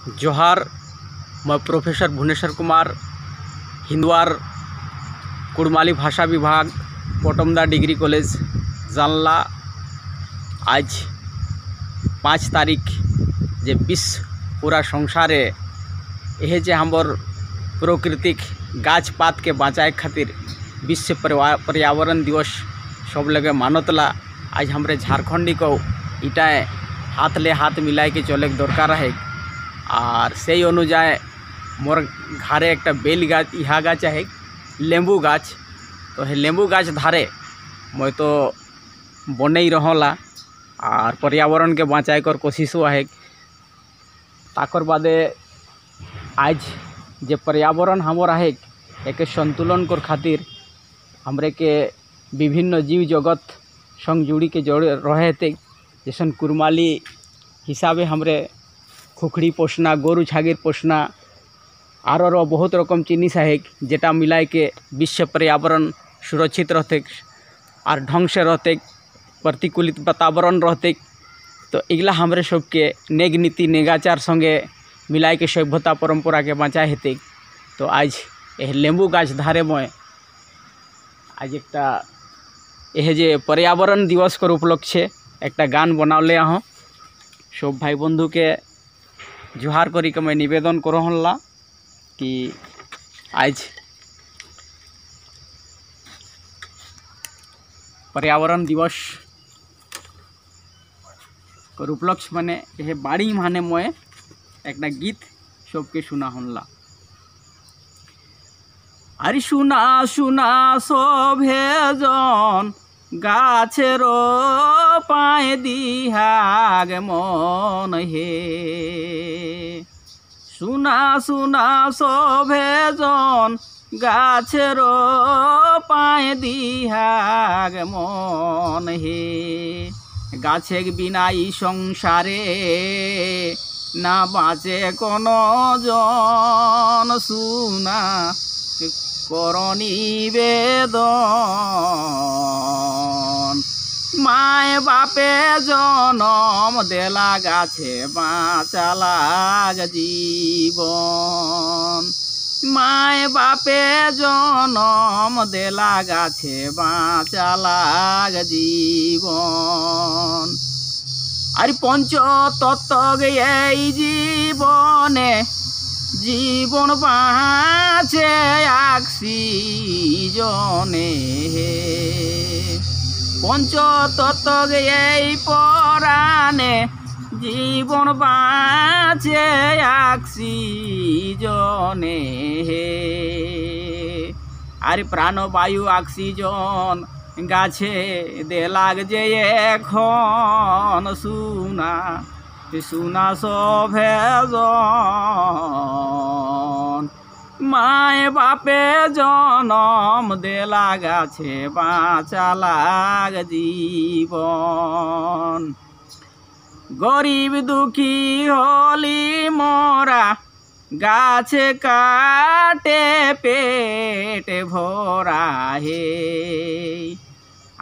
जोहार। मैं प्रोफेसर भुवनेश्वर कुमार, हिंदवार कुड़माली भाषा विभाग, पोटमदा डिग्री कॉलेज जानला। आज 5 तारीख जे विश्व पूरा संसारे यह जे हमर प्राकृतिक गाछ पात के बचाए खातिर विश्व पर्यावरण दिवस सब लगे मानतला। आज हमरे झारखंडी को इटा हाथ ले हाथ मिलाई के चले दरकार है। और से अनुजाए मोर घरे एक बेल गाछ इहा गाछ है लेंबू गाछ। तो हे लेंबू गाछ धारे मैं तो बने रहला और पर्यावरण के बचाए कर कोशिश है। ताकर बादे आज जे पर्यावरण हमारा है एक संतुलन कर खातिर हमरे के विभिन्न जीव जगत संग जुड़ी के जोड़े रहे थे। जैसन कुरमाली हिसाबे हमरे खुखड़ी पोसना, गोरु छागिर पोसना और बहुत रकम जिनिस है जेटा मिलाए के विश्व पर्यावरण सुरक्षित रहते और ढंग से रहते, प्रतिकूलित वातावरण रहते। तो इगला हमरे सबके नेग नीति नेगाचार संगे मिलाए के सभ्यता परंपरा के बचाए हेते। तो आज यह लेंबू गाछ धारे मैं आज एक यह जे पर्यावरण दिवस कर उपलक्षे एक गान बनावले हूँ। सब भाई बंधु के जोहार करी के मैं निवेदन करला कि आज पर्यावरण दिवस कर उपलक्ष्य माने यह बाड़ी माने मैं एक गीत सबके सुना हनला। अरे सुना सुना सभे जन गाछेर पाए दिहाग मन हे। सुना सुना सभे जन गाछेर पाए दिहाग मन हे। गाछेर बिना ई संसारे ना बाँचे कोनो जन। सुना करनी बेदन माय बापे जनम देला गाछे बाँचालाग जीवन। माय बापे जनम देला गाछे बाँचालाग जीवन। अरे पंच तत्व এই জীবনে জীবন বাঁচে অক্সিজনে। পঞ্চতত্ত্ব এই পরাণে জীবন বাঁচে অক্সিজনে। আরে প্রাণবায়ু অক্সিজন গাছে দে লাগছে এখন। सुना सुना सभे जन माय बापे जनम देला गाछे बाँचालाग जीवन। गरीब दुखी हली मोरा गाछे काटे पेट भरा हे।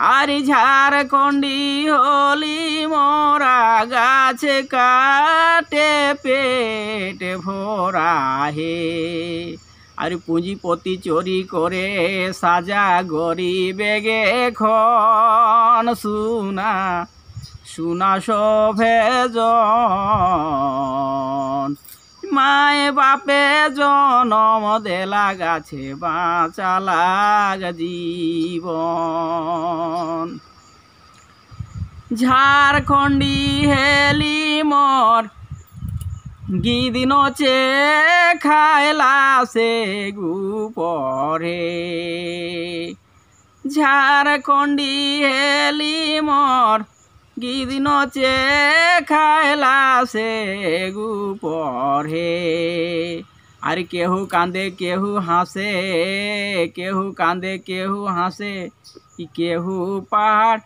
आरी झारखंडी होली मोरा गाछे काटे पेट भरा हे। आरी पुंजीपति चोरी करे साजा गरीबे गे खन। सुना सुना सभे जन माय बापे जनम देला गाछे बाँचालाग जीवन। झारखंडी हेली मोर गिदिन चे खायला से गुपरे। झारखंडी हेली मोर गिदिन चे खायला से गुपरे। अरे केहू कांदे केहू हासे, केहू कांदे केहू हासे, केहू पहाड़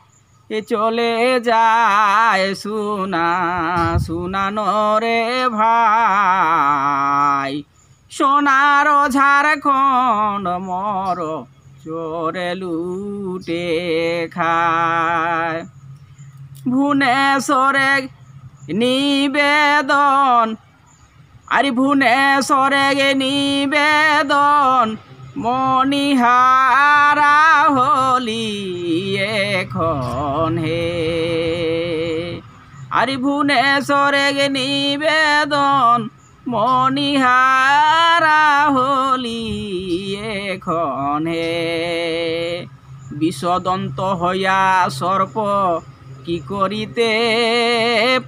चले जाए। सुना सुना नरे भाई सोनार झारखंड मोर चोरे लूटे खाए। भुवनेश्वरे निवेदन আরে ভুবনেশ্বরে গে নিবেদন মণিহারা হলি এখন হে। আরে ভুবনেশ্বরে গে নিবেদন মণিহারা হলি এখন হে। বিষদন্ত হইয়া সর্প কি করিতে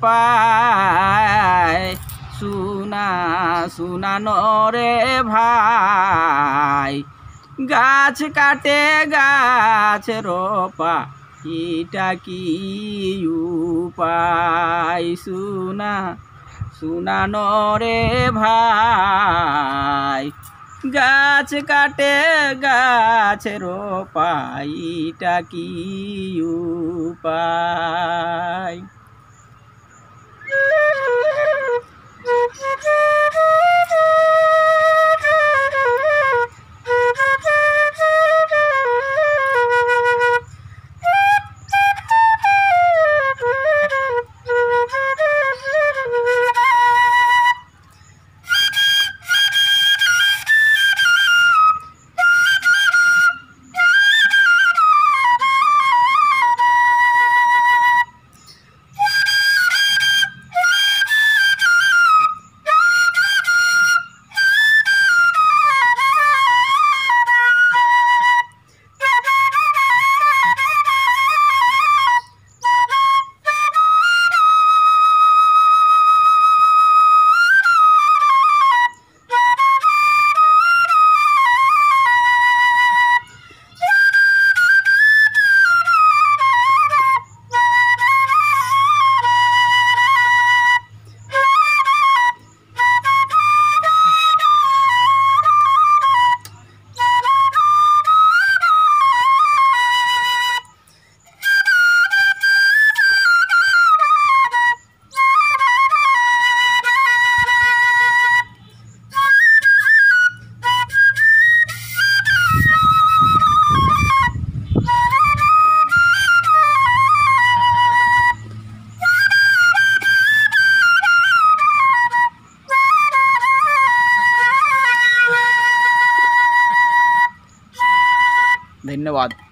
পায়, শুনা শুনা নরে ভাই। গাছ কাটে গাছ রোপা এটা কি উপায়, শুনা শুনা নরে ভাই। গাছ কাটে গাছ রোপা এটা কি উপায়। धन्यवाद।